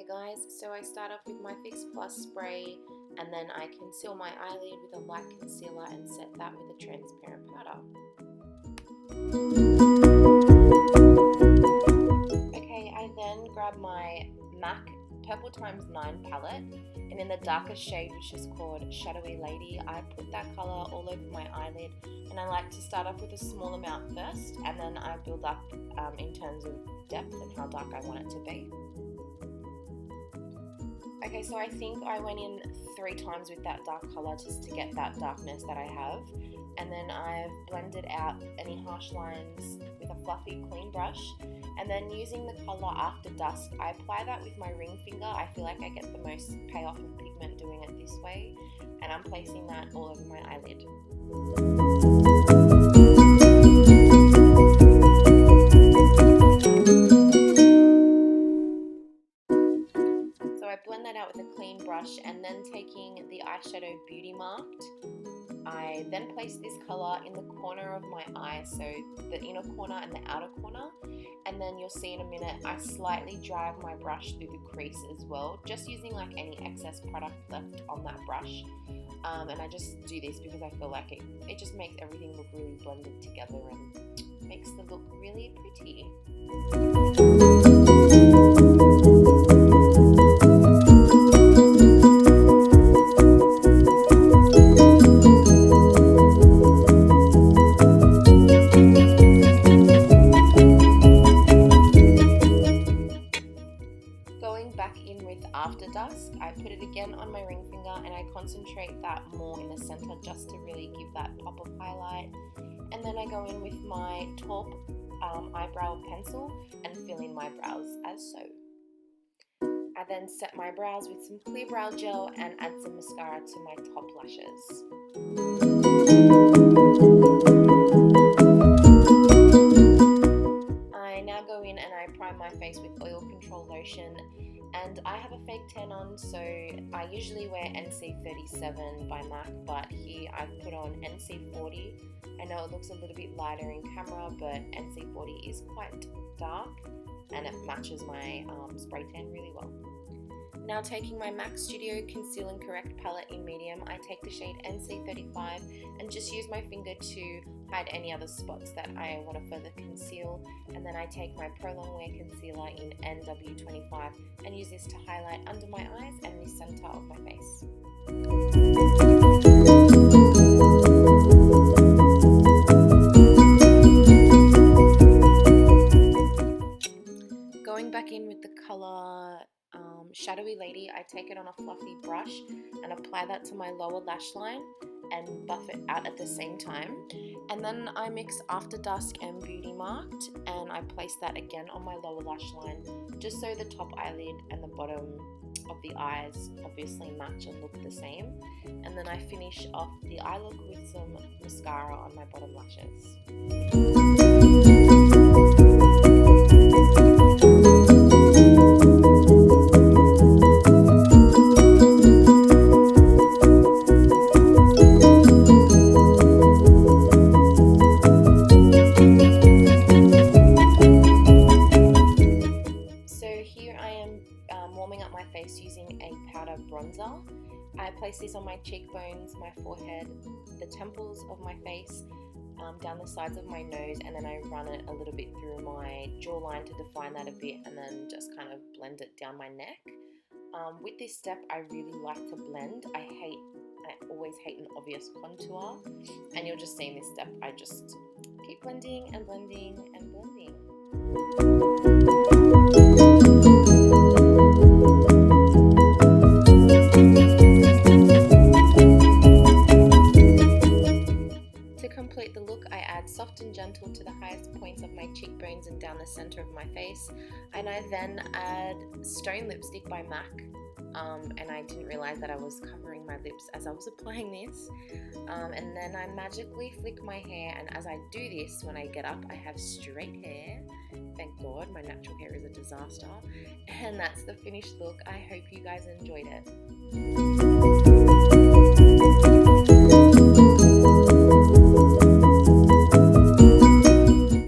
guys, so I start off with my Fix Plus spray and then I conceal my eyelid with a light concealer and set that with a transparent powder. Okay, I then grab my MAC Purple x9 palette, and in the darkest shade, which is called Shadowy Lady, I put that colour all over my eyelid, and I like to start off with a small amount first and then I build up in terms of depth and how dark I want it to be. Okay, so I think I went in 3 times with that dark colour just to get that darkness that I have, and then I've blended out any harsh lines with a fluffy clean brush, and then using the colour After Dusk, I apply that with my ring finger. I feel like I get the most payoff of pigment doing it this way, and I'm placing that all over my eyelid. Blend that out with a clean brush, and then taking the eyeshadow Beauty Marked, I then place this colour in the corner of my eye, so the inner corner and the outer corner, and then you'll see in a minute I slightly drag my brush through the crease as well, just using like any excess product left on that brush, and I just do this because I feel like it just makes everything look really blended together and makes the look really pretty. After Dusk, I put it again on my ring finger and I concentrate that more in the center just to really give that pop of highlight, and then I go in with my taupe eyebrow pencil and fill in my brows as so. I then set my brows with some clear brow gel and add some mascara to my top lashes. I now go in and I prime my face with oil control lotion, and I have a fake tan on, so I usually wear NC37 by MAC, but here I've put on NC40. I know it looks a little bit lighter in camera, but NC40 is quite dark and it matches my spray tan really well. Now taking my MAC Studio Conceal and Correct palette in medium, I take the shade NC35 and just use my finger to hide any other spots that I want to further conceal, and then I take my Pro Longwear Concealer in NW25 and use this to highlight under my eyes and the centre of my face. Going back in with the colour Shadowy Lady, I take it on a fluffy brush and apply that to my lower lash line and buff it out at the same time, and then I mix After Dusk and Beauty Marked and I place that again on my lower lash line just so the top eyelid and the bottom of the eyes obviously match and look the same, and then I finish off the eye look with some mascara on my bottom lashes. Warming up my face using a powder bronzer. I place this on my cheekbones, my forehead, the temples of my face, down the sides of my nose, and then I run it a little bit through my jawline to define that a bit, and then just kind of blend it down my neck. With this step, I really like to blend. I always hate an obvious contour, and you'll just see in this step, I just keep blending and blending and blending. To complete the look, I add Soft and Gentle to the highest points of my cheekbones and down the center of my face, and I then add Stone Lipstick by MAC, and I didn't realize that I was covering my lips as I was applying this, and then I magically flick my hair, and as I do this, when I get up, I have straight hair. Thank God, my natural hair is a disaster, and that's the finished look. I hope you guys enjoyed it.